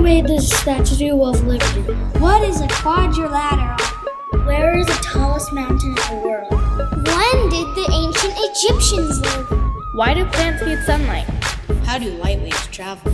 made the Statue of Liberty? What is a quadrilateral? Where is the tallest mountain in the world? When did the ancient Egyptians live? Why do plants need sunlight? How do light waves travel?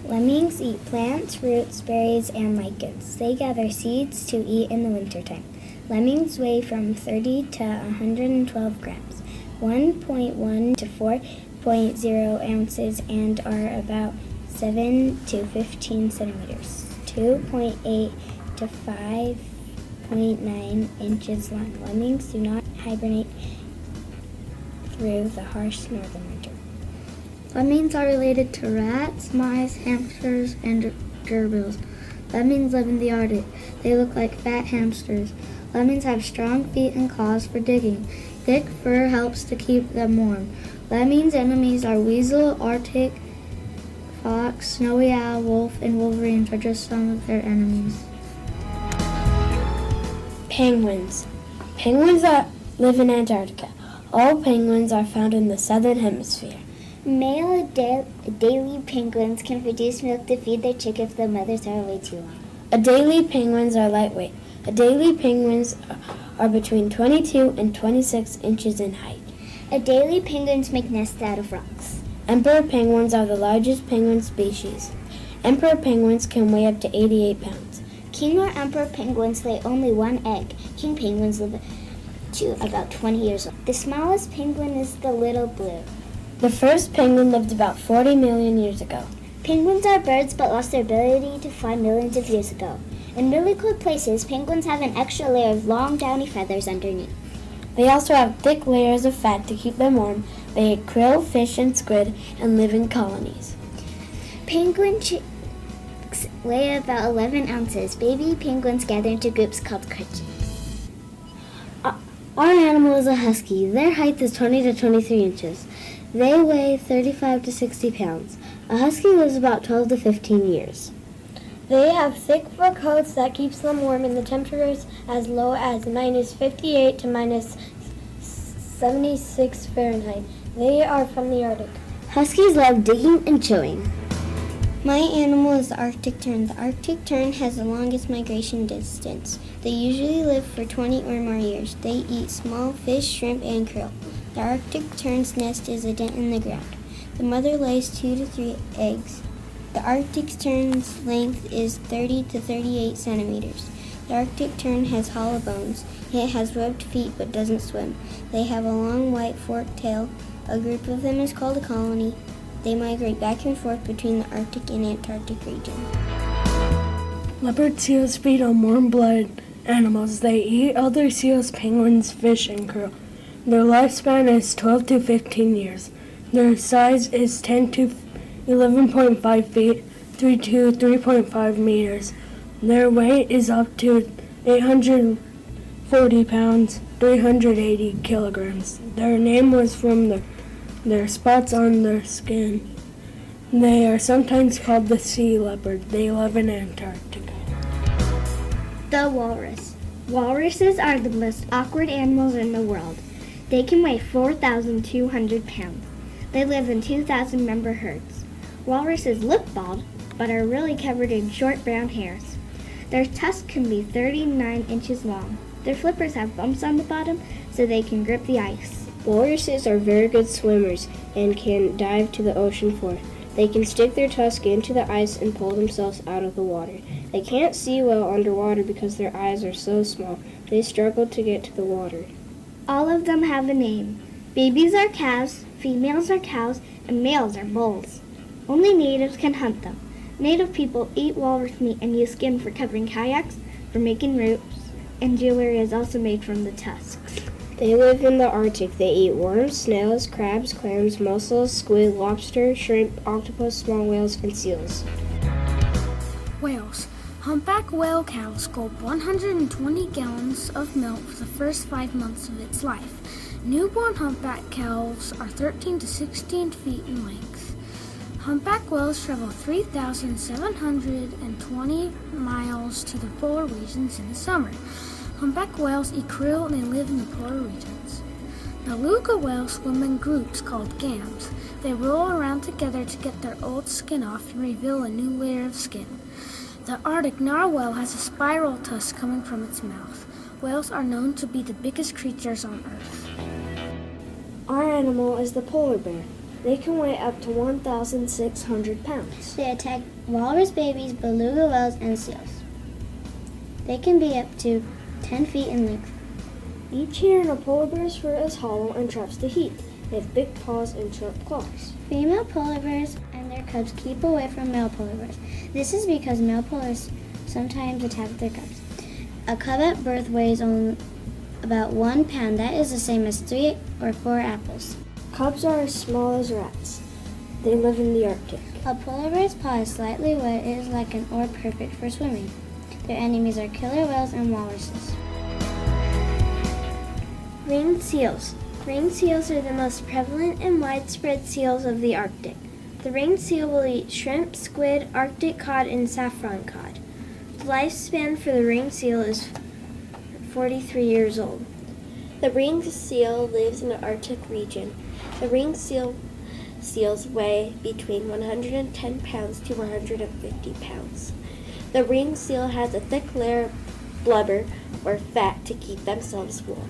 Lemmings eat plants, roots, berries, and lichens. They gather seeds to eat in the wintertime. Lemmings weigh from 30 to 112 grams, 1.1 to 4.0 ounces, and are about 7 to 15 centimeters, 2.8 to 5.9 inches long. Lemmings do not hibernate through the harsh northern winter. Lemmings are related to rats, mice, hamsters, and gerbils. Lemmings live in the Arctic. They look like fat hamsters. Lemmings have strong feet and claws for digging. Thick fur helps to keep them warm. Lemmings' enemies are weasel, Arctic fox, snowy owl, wolf, and wolverines are just some of their enemies. Penguins. Penguins live in Antarctica. All penguins are found in the southern hemisphere. Male Adelie penguins can produce milk to feed their chick if the mothers are away too long. Adelie penguins are lightweight. Adelie penguins are between 22 and 26 inches in height. Adelie penguins make nests out of rocks. Emperor penguins are the largest penguin species. Emperor penguins can weigh up to 88 pounds. King or emperor penguins lay only one egg. King penguins live to about 20 years old. The smallest penguin is the little blue. The first penguin lived about 40 million years ago. Penguins are birds but lost their ability to fly millions of years ago. In really cold places, penguins have an extra layer of long, downy feathers underneath. They also have thick layers of fat to keep them warm. They eat krill, fish, and squid, and live in colonies. Penguin chicks weigh about 11 ounces. Baby penguins gather into groups called crutches. Our animal is a husky. Their height is 20 to 23 inches. They weigh 35 to 60 pounds. A husky lives about 12 to 15 years. They have thick fur coats that keeps them warm in the temperatures as low as minus 58 to minus 76 Fahrenheit. They are from the Arctic. Huskies love digging and chewing. My animal is the Arctic tern. The Arctic tern has the longest migration distance. They usually live for 20 or more years. They eat small fish, shrimp, and krill. The Arctic tern's nest is a dent in the ground. The mother lays 2 to 3 eggs. The Arctic tern's length is 30 to 38 centimeters. The Arctic tern has hollow bones. It has webbed feet but doesn't swim. They have a long white forked tail. A group of them is called a colony. They migrate back and forth between the Arctic and Antarctic regions. Leopard seals feed on warm-blooded animals. They eat other seals, penguins, fish, and krill. Their lifespan is 12 to 15 years. Their size is 10 to 11.5 feet, 3 to 3.5 meters. Their weight is up to 840 pounds, 380 kilograms. Their name was from their spots on their skin. They are sometimes called the sea leopard. They live in Antarctica. The walrus. Walruses are the most awkward animals in the world. They can weigh 4,200 pounds. They live in 2,000 member herds. Walruses look bald, but are really covered in short brown hairs. Their tusks can be 39 inches long. Their flippers have bumps on the bottom so they can grip the ice. Walruses are very good swimmers and can dive to the ocean floor. They can stick their tusk into the ice and pull themselves out of the water. They can't see well underwater because their eyes are so small. They struggle to get to the water. All of them have a name. Babies are calves, females are cows, and males are bulls. Only natives can hunt them. Native people eat walrus meat and use skin for covering kayaks, for making ropes, and jewelry is also made from the tusks. They live in the Arctic. They eat worms, snails, crabs, clams, mussels, squid, lobster, shrimp, octopus, small whales, and seals. Whales. Humpback whale cows gulp 120 gallons of milk for the first 5 months of its life. Newborn humpback calves are 13 to 16 feet in length. Humpback whales travel 3,720 miles to the polar regions in the summer. Humpback whales eat krill and they live in the polar regions. Beluga whales swim in groups called gams. They roll around together to get their old skin off and reveal a new layer of skin. The Arctic narwhal has a spiral tusk coming from its mouth. Whales are known to be the biggest creatures on Earth. Our animal is the polar bear. They can weigh up to 1,600 pounds. They attack walrus babies, beluga whales, and seals. They can be up to 10 feet in length. Each hair in a polar bear's fur is hollow and traps the heat. They have big paws and sharp claws. Female polar bears and their cubs keep away from male polar bears. This is because male polar bears sometimes attack their cubs. A cub at birth weighs only about 1 pound. That is the same as 3 or 4 apples. Cubs are as small as rats. They live in the Arctic. A polar bear's paw is slightly wet. It is like an oar, perfect for swimming. Their enemies are killer whales and walruses. Ringed seals. Ringed seals are the most prevalent and widespread seals of the Arctic. The ringed seal will eat shrimp, squid, Arctic cod, and saffron cod. The lifespan for the ringed seal is 43 years old. The ringed seal lives in the Arctic region. The ringed seals weigh between 110 pounds to 150 pounds. The ringed seal has a thick layer of blubber or fat to keep themselves warm.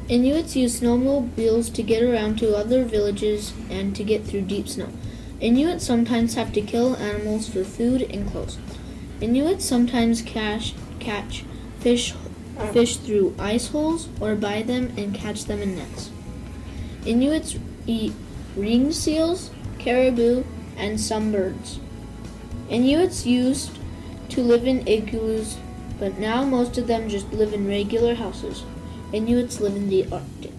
Inuits use snowmobiles to get around to other villages and to get through deep snow. Inuits sometimes have to kill animals for food and clothes. Inuits sometimes catch fish through ice holes or buy them and catch them in nets. Inuits eat ringed seals, caribou, and some birds. Inuits used to live in igloos, but now most of them just live in regular houses. Inuits live in the Arctic.